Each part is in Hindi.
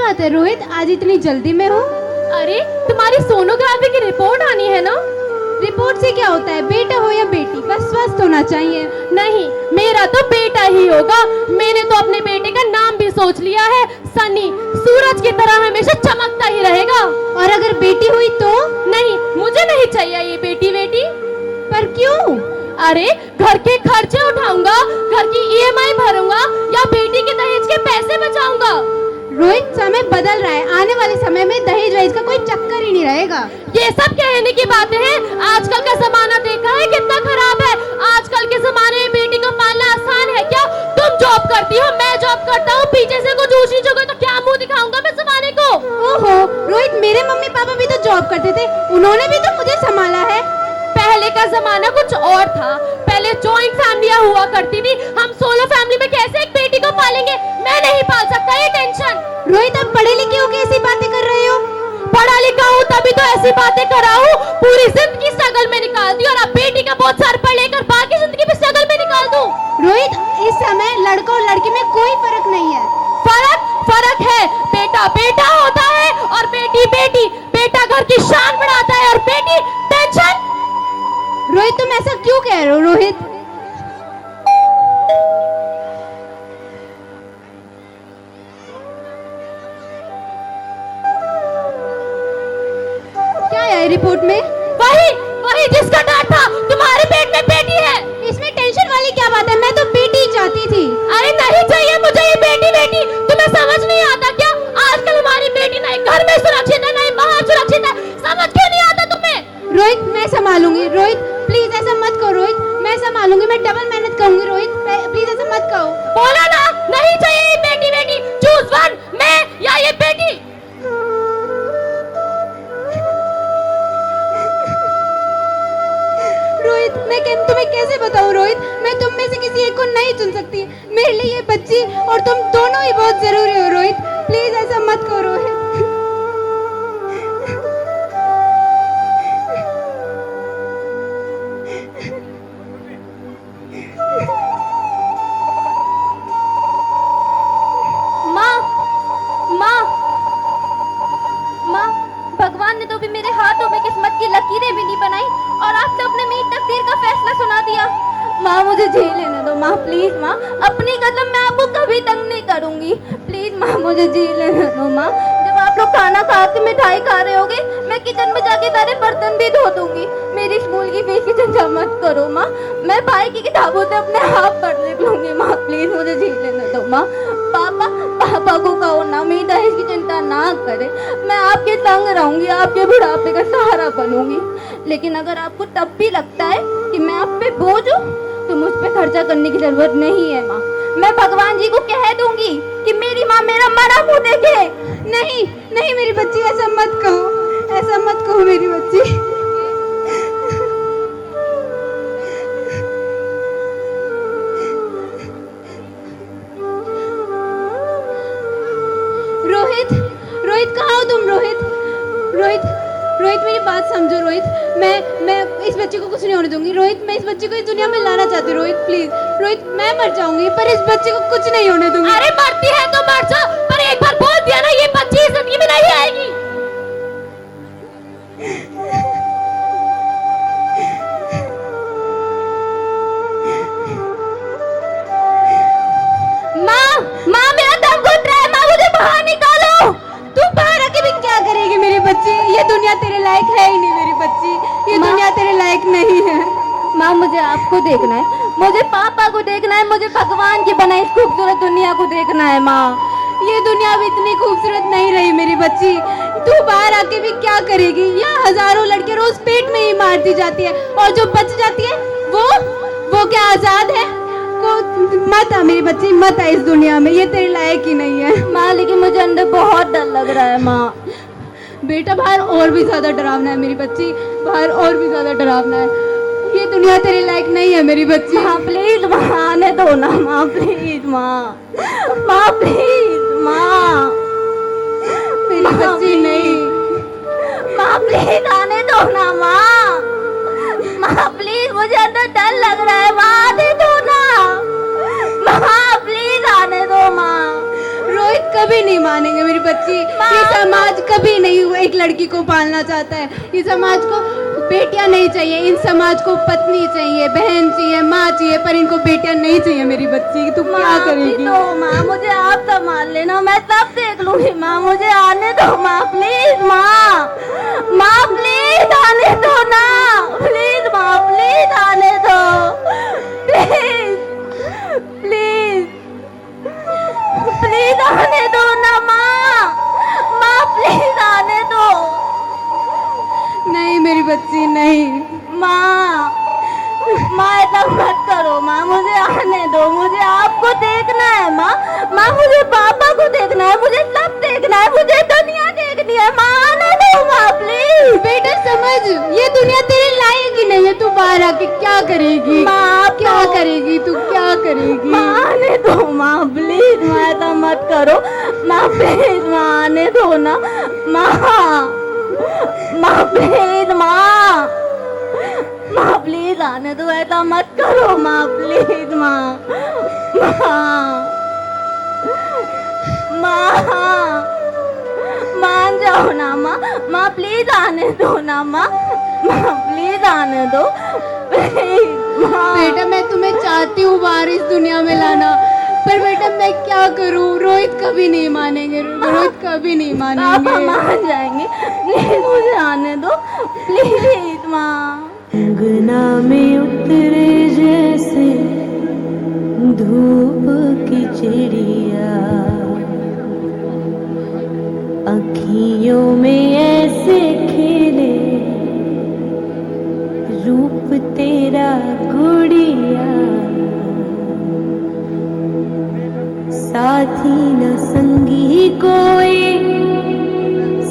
बात है रोहित, आज इतनी जल्दी में हो? अरे तुम्हारी सोनोग्राफी की रिपोर्ट आनी है ना। रिपोर्ट से क्या होता है, बेटा हो या बेटी, बस स्वस्थ होना चाहिए। नहीं, मेरा तो बेटा ही होगा। मैंने तो अपने बेटे का नाम भी सोच लिया है, सनी। सूरज की तरह हमेशा चमकता ही रहेगा। और अगर बेटी हुई तो? नहीं, मुझे नहीं चाहिए ये बेटी बेटी। पर क्यों? अरे घर के खर्चे उठाऊंगा, घर की ईएमआई भरूंगा या बेटी के दहेज के पैसे बचाऊंगा। रोहित, समय बदल रहा है, आने वाले समय में दहेज वहेज का कोई चक्कर ही नहीं रहेगा। ये सब कहने की बातें हैं। आजकल का जमाना देखा है कितना खराब है। आजकल के जमाने में बेटी को पालना आसान है क्या? तुम जॉब करती हो, मैं जॉब करता हूँ, पीछे से कुछ ऊँची जगह तो क्या मुंह दिखाऊंगा मैं जमाने को। ओहो रोहित, मेरे मम्मी पापा भी तो जॉब करते थे, उन्होंने भी तो मुझे संभाला है। पहले का जमाना कुछ और था। पहले जॉइंट फैमिलियां हुआ करती थी। हम सोलो फैमिली में कैसे एक बेटी को पालेंगे? मैं नहीं पाल सकता, ये टेंशन। रोहित, आप पढ़े लिखे हो, कैसी बातें कर रहे हो? पढ़ा लिखा हूँ तभी तो ऐसी बातें कर रहा हूँ। पूरी जिंदगी स्ट्रगल में निकाल दी और अब बेटी का बहुत सर पर लेकर बाकी जिंदगी भी स्ट्रगल में निकाल दूं। रोहित, इस समय लड़का और लड़की में कोई फर्क नहीं है। फर्क है। बेटा बेटा होता है और बेटी बेटी। बेटा घर की शान बढ़ाता है और बेटी टेंशन। रोहित, तुम ऐसा क्यों कह रहे हो? रोहित, क्या है रिपोर्ट में? वही जिसका डर था। तुम्हारे पेट में बेटी है। इसमें टेंशन वाली क्या बात है? मैं तो बेटी ही चाहती थी। अरे नहीं चाहिए मुझे ये बेटी बेटी। तुम्हें समझ नहीं आता क्या? आजकल हमारी बेटी नहीं घर में सुरक्षित है, नहीं बाहर सुरक्षित है। समझ क्यों नहीं आता तुम्हें? रोहित, मैं संभालूंगी। रोहित प्लीज ऐसा मत करो। रोहित, मैं संभालूंगी, मैं डबल मेहनत करूंगी। रोहित प्लीज ऐसा मत कहो। बोला ना, नहीं चाहिए ये बेटी बेटी। चूज वन, मैं या ये बेटी। रोहित, मैं तुम्हें कैसे बताऊं? रोहित, मैं तुम में से किसी एक को नहीं चुन सकती। मेरे लिए ये बच्ची और तुम दोनों ही बहुत जरूरी हो। रोहित प्लीज ऐसा मत करो। रोहित माँ, भगवान ने तो भी मेरे हाथों में किस्मत की लकीरें भी नहीं बनाई और आप तो अपने मेरी तकदीर का फैसला सुना दिया। माँ, मुझे जी लेने दो माँ, प्लीज माँ। अपनी कदम मैं आपको कभी तंग नहीं करूंगी। प्लीज माँ, मुझे जी लेने दो माँ। जब आप लोग खाना खा के मिठाई खा रहे होगे, मैं किचन में जाके सारे बर्तन भी धो दूंगी। मेरी स्कूल की फीस की चिंता मत करो माँ। मैं भाई की किताबों से अपने हाथ पढ़ लिख लूंगी माँ। प्लीज मुझे जी लेने दो माँ। पापा को कहो ना मेरी दहेज की चिंता ना करे। मैं आपके संग रहूंगी, आपके बुढ़ापे का सहारा बनूंगी। लेकिन अगर आपको तब भी लगता है कि मैं आप पे बोझ हूँ तो मुझ पे खर्चा करने की जरूरत नहीं है माँ। मैं भगवान जी को कह दूंगी कि मेरी माँ मेरा मरा मुंह देखे। नहीं नहीं मेरी बच्ची, ऐसा मत कहो, ऐसा मत कहो मेरी बच्ची। रोहित, रोहित कहाँ हो तुम? रोहित, रोहित, रोहित मेरी बात समझो। रोहित, मैं इस बच्चे को कुछ नहीं होने दूंगी। रोहित, मैं इस बच्चे को इस दुनिया में लाना चाहती हूँ। रोहित प्लीज। रोहित, मैं मर जाऊंगी पर इस बच्चे को कुछ नहीं होने दूंगी। अरे मरती है तो मर जा, पर एक बार बोल दिया ना ये बच्ची इस जिंदगी में नहीं आएगी। माँ, मेरा दम घुट रहा है। माँ, मुझे बाहर निकालो। तू बाहर आके भी क्या करेगी मेरी बच्ची? ये दुनिया तेरे लायक है ही नहीं मेरी बच्ची। ये दुनिया तेरे लायक नहीं है। माँ, मुझे आपको देखना है, मुझे पापा को देखना है, मुझे भगवान की बनाई खूबसूरत दुनिया को देखना है। माँ, ये दुनिया भी इतनी खूबसूरत नहीं रही मेरी बच्ची। तू बाहर आके भी क्या करेगी? यहाँ हजारों लड़के रोज पेट में ही मार दी जाती है और जो बच जाती है वो क्या आजाद है? मत आ मेरी बच्ची, मत आ इस दुनिया में, ये तेरे लायक ही नहीं है। माँ, लेकिन मुझे अंदर बहुत डर लग रहा है माँ। बेटा, बाहर और भी ज्यादा डरावना है मेरी बच्ची, बाहर और भी ज्यादा डरावना है। ये दुनिया तेरे लायक नहीं है मेरी बच्ची। माँ प्लीज माँ, आने दो ना माँ, प्लीज माँ। माँ प्लीज माँ, मेरी बच्ची नहीं। माँ प्लीज आने दो ना माँ। माँ प्लीज, मुझे अंदर डर लग रहा है माँ, आने दो ना माँ, प्लीज आने दो माँ। रोहित कभी नहीं मानेंगे मेरी बच्ची। ये समाज कभी नहीं एक लड़की को पालना चाहता है। ये समाज को बेटियां नहीं चाहिए, इन समाज को पत्नी चाहिए, बहन चाहिए, माँ चाहिए, पर इनको बेटियां नहीं चाहिए मेरी बच्ची। तू क्या करेगी? तो माँ मुझे आप संभाल लेना, मैं सब देख लूंगी माँ, मुझे आने दो माँ प्लीज। माँ माँ प्लीज आने दो ना, प्लीज माँ प्लीज आने दो, प्लीज प्लीज प्लीज आने दो ना माँ, माँ प्लीज आने दो। नहीं मेरी बच्ची नहीं। माँ माँ ऐसा मत करो माँ, मुझे आने दो, मुझे आपको देखना है माँ, माँ मुझे पापा को देखना है, मुझे सब देखना है, मुझे दुनिया देखनी है माँ, आने दो माँ प्लीज। बेटा समझ, ये दुनिया तेरे लायक ही नहीं है। तू बाहर आके क्या करेगी? माँ क्या करेगी तू, क्या करेगी? माँ आने दो माँ प्लीज, माँ ऐसा मत करो माँ प्लीज, माँ आने दो ना माँ, माँ प्लीज माँ, माँ प्लीज आने दो, ऐसा मत करो माँ प्लीज माँ, माँ मान जाओ ना माँ, माँ प्लीज आने दो ना माँ, माँ प्लीज आने दो प्लीज माँ। बेटा मैं तुम्हें चाहती हूँ बाहर इस दुनिया में लाना, पर बेटा मैं क्या करूँ? रोहित कभी नहीं मानेंगे, रोहित कभी नहीं पापा मानेंगे। मान जाएंगे, प्लीज मुझे आने दो प्लीज माँ। अंगना में उतरे जैसे धूप की चिड़िया, अखियों में ऐसे खेले रूप तेरा गुड़िया, साथी न संगी कोई,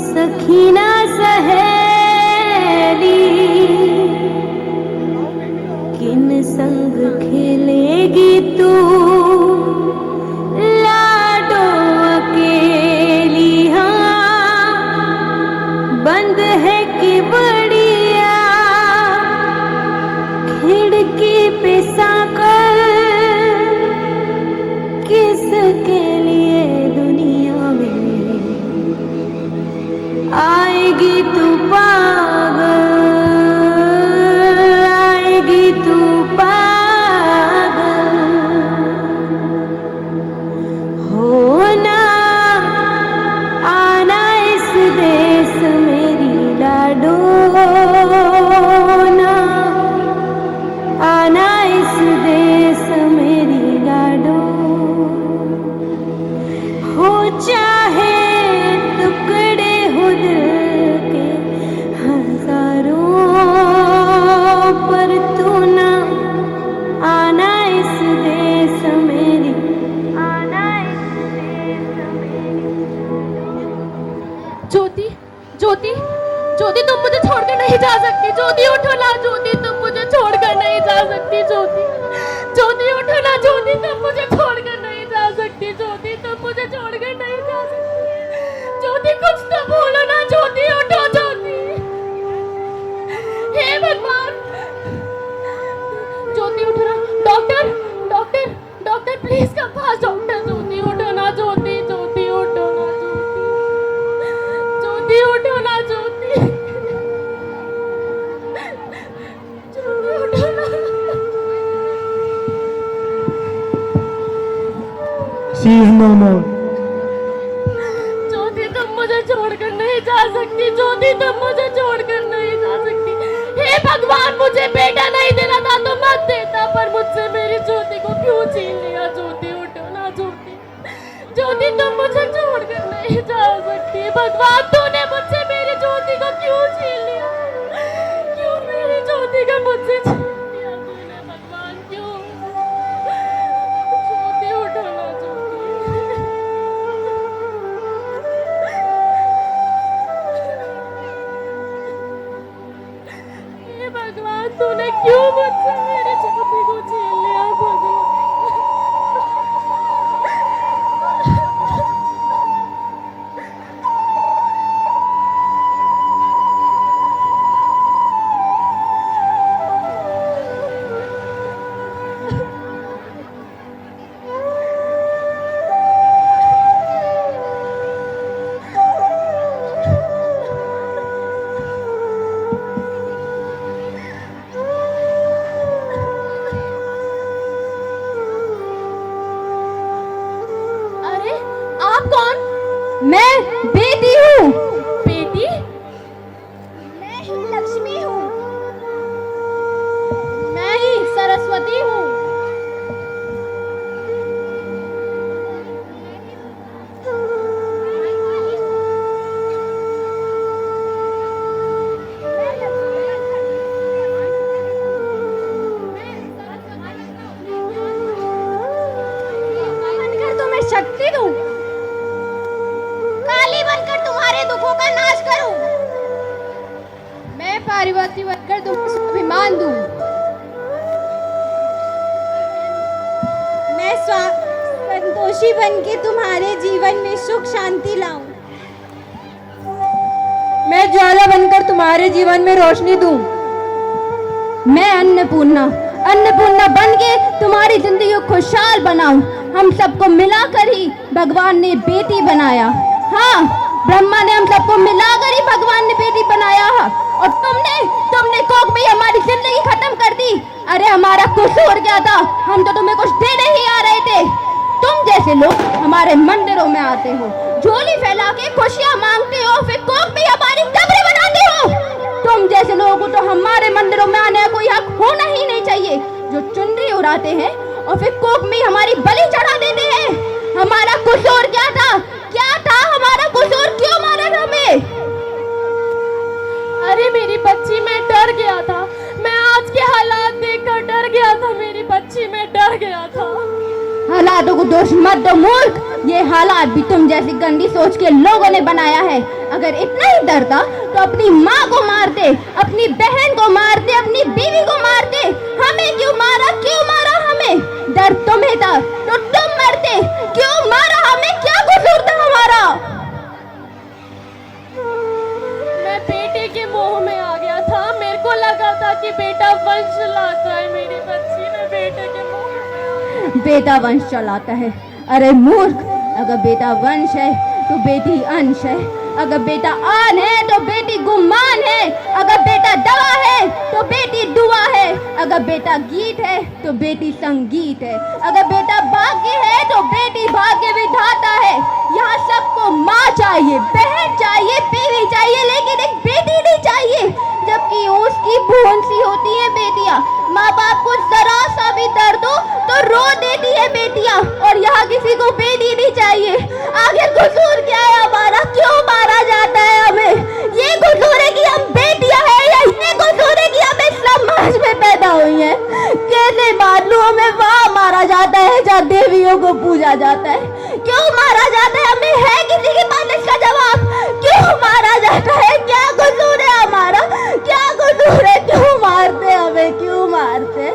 सखी न सहेली, किन संग खेलेगी तू लाडो अकेली। हाँ बंद है कि बढ़िया खिड़की पे साकर, किसके लिए दुनिया में आएगी तू पागल, आएगी तू पागल। होना आना इस देश मेरी लाडो, ना आना इस देश मेरी लाडो। हो चाहे टुकड़े हो दिल के हजारों, पर तू ना आना इस देश मेरी, आना इस देश मेरी। ज्योति ज्योति ज्योति तुम मुझे छोड़कर नहीं जा सकती, ज्योति उठो ना, ज्योति तुम मुझे छोड़कर नहीं जा सकती, ज्योति ज्योति उठो ना, ज्योति तुम मुझे छोड़कर नहीं जा सकती, ज्योति तुम मुझे छोड़कर नहीं जा सकती, ज्योति कुछ तो बोलो ना, ज्योति उठो, ज्योति हे भगवान, ज्योति उठो ना। Doctor doctor doctor please come पास, डॉक्टर ज्योति उठो ना, ज्योति ज्योति उठो ना, ज्योति उठो ना, ज्योति ज्योति उठो ना। ज्योति तुम मुझे छोड़कर नहीं जा सकती, ज्योति तुम मुझे छोड़कर नहीं जा सकती। हे भगवान मुझे बेटा नहीं देना था तो मत देता, पर मुझसे मेरी ज्योति को क्यों छीन लिया? ज्योति उठो ना, ज्योति ज्योति तुम मुझे छोड़कर नहीं जा सकती। भगवान तूने मुझसे मेरी ज्योति को क्यों छीन लिया? क्यों मेरी ज्योति को मुझसे छीन लिया तूने? भगवान क्यों? ज्योति उठो ना, हे भगवान तूने क्यों मुझसे मेरी ज्योति को छीन लिया? भगवान मैं बेटी हूँ। बेटी? मैं ही लक्ष्मी हूँ। मैं ही सरस्वती हूँ। बनकर तुम्हें शक्ति दूं, काली बनकर तुम्हारे दुखों का नाश करूं, मैं पार्वती बनकर तुम्हें स्वाभिमान दूं, मैं संतोषी बनके तुम्हारे जीवन में सुख शांति लाऊं, मैं ज्वाला बनकर तुम्हारे जीवन में रोशनी दूं, मैं अन्नपूर्णा बन के तुम्हारी जिंदगी को खुशहाल बनाऊं। हम सबको मिलाकर ही भगवान ने बेटी बनाया। हाँ, ब्रह्मा ने हम सबको मिलाकर ही भगवान ने बेटी बनाया है। और तुमने कोख में हमारी जिंदगी खत्म कर दी। अरे हमारा कसूर क्या था? हम तो तुम्हें कुछ देने ही आ रहे थे। तुम जैसे लोग हमारे मंदिरों में आते हो, झोली फैला के खुशियां मांगते हो, फिर कोख में हमारी कब्रें बनाते हो। तुम जैसे लोगों को तो हमारे मंदिरों में आने का कोई हक होना ही नहीं चाहिए, जो चुनरी उड़ाते हैं और फिर कोख में हमारी बलि चढ़ा देते हैं। हमारा कसूर क्या था? हमारा कसूर? क्यों मारा था हमें? अरे मेरी बच्ची, मैं डर गया था। मैं आज के हालात देखकर डर गया था मेरी बच्ची, मैं डर गया था। हालातों को दोष मत दो मूर्ख, ये हालात भी तुम जैसी गंदी सोच के लोगों ने बनाया है। अगर इतना ही डर था तो अपनी माँ को मारते, अपनी बहन को मारते, अपनी बीवी को मारते। हमें क्यों मारा? क्यों मारा हमें? डर तुम्हें था तो तुम मरते। क्यों मारा हमें? क्या कसूर था हमारा? मैं बेटे के मोह में आ गया था। मेरे को लगा था कि बेटा वंश लाता है मेरी बच्ची। मैं बेटे के मोह में आ गया। बेटा वंश चलाता है? अरे मूर्ख, अगर बेटा वंश है तो बेटी अंश है। अगर बेटा आन है तो बेटी गुमान है। अगर बेटा दवा है तो बेटी दुआ है। अगर बेटा गीत है तो बेटी संगीत है। अगर बेटा भाग्य है तो बेटी भाग्य विधाता है। यहाँ सबको माँ चाहिए, बहन चाहिए, बीवी चाहिए, लेकिन एक बेटी नहीं चाहिए। जबकि उसकी भून सी होती है बेटियाँ। माँ बाप को जरा सा भी दर्द हो तो रो देती है बेटियाँ, और यहाँ किसी को बेटी नहीं चाहिए। आखिर कसूर क्या है हमारा? क्यों मारा जाता है हमें? ये कसूर है कि हम बेटियाँ हैं, या ये कसूर है कि हम इस समाज में पैदा हुई हैं? कैसे मालूम? हमें वहाँ मारा जाता है जहाँ देवियों को पूजा जाता है। क्यों मारा जाता है हमें? है किसी के पास इसका जवाब? क्यों मारा जाता है? क्या कसूर है हमारा? क्या कसूर है? क्यों मारते हमें? क्यों मारते?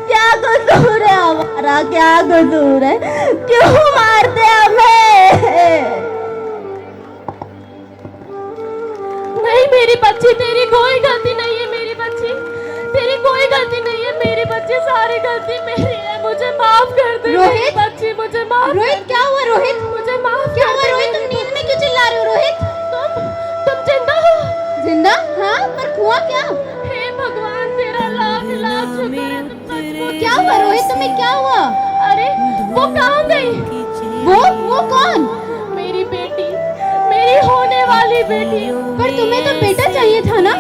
क्या कसूर है हमारा? क्या कसूर है? क्यों मारते हमें? नहीं मेरी बच्ची, तेरी कोई गलती नहीं है मेरी बच्ची। तेरी कोई गलती नहीं है मेरी बच्ची, सारी गलती मेरी है। मुझे माफ कर दे मेरी बच्ची, मुझे माफ। रोहित, क्या हुआ रोहित? मुझे माफ। क्या हुआ रोहित? तुम नींद में क्यों चिल्ला रहे हो रोहित? तुम जिंदा हो? जिंदा? हाँ, पर हुआ क्या? हे भगवान, तेरा लाख लाख शुक्र है तुम सचमुच। क्या हुआ रोहित? तुम्हें क्या हुआ? अरे वो कहाँ गई? वो कौन? मेरी बेटी, मेरी होने वाली बेटी। पर तुम्हें तो बेटा चाहिए था ना?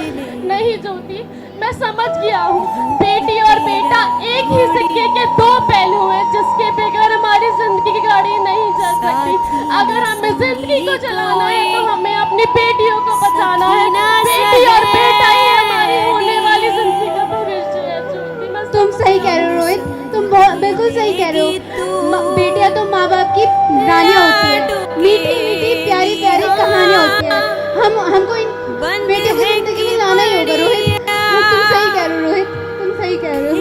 नहीं ज्योति, मैं समझ गया हूँ। बेटी और बेटा एक ही सिक्के के दो पहलू हैं, जिसके बगैर हमारी जिंदगी की गाड़ी नहीं चल सकती। अगर हमें जिंदगी को चलाना है तो हमें अपनी बेटियों को बचाना है। बेटी और बेटा ही हमारी होने वाली जिंदगी का भविष्य है ज्योति। तुम सही कह रहे हो रोहित, तुम बिल्कुल सही कह रहे हो। बेटियां तो माँ बाप की रानियां होती है, मीठी मीठी प्यारी प्यारी कहानियां होती हैं। हमको इन बेटियों की जिंदगी में लाना ही होगा रोहित। तुम सही कह रहे हो रोहित, तुम सही कह रहे हो।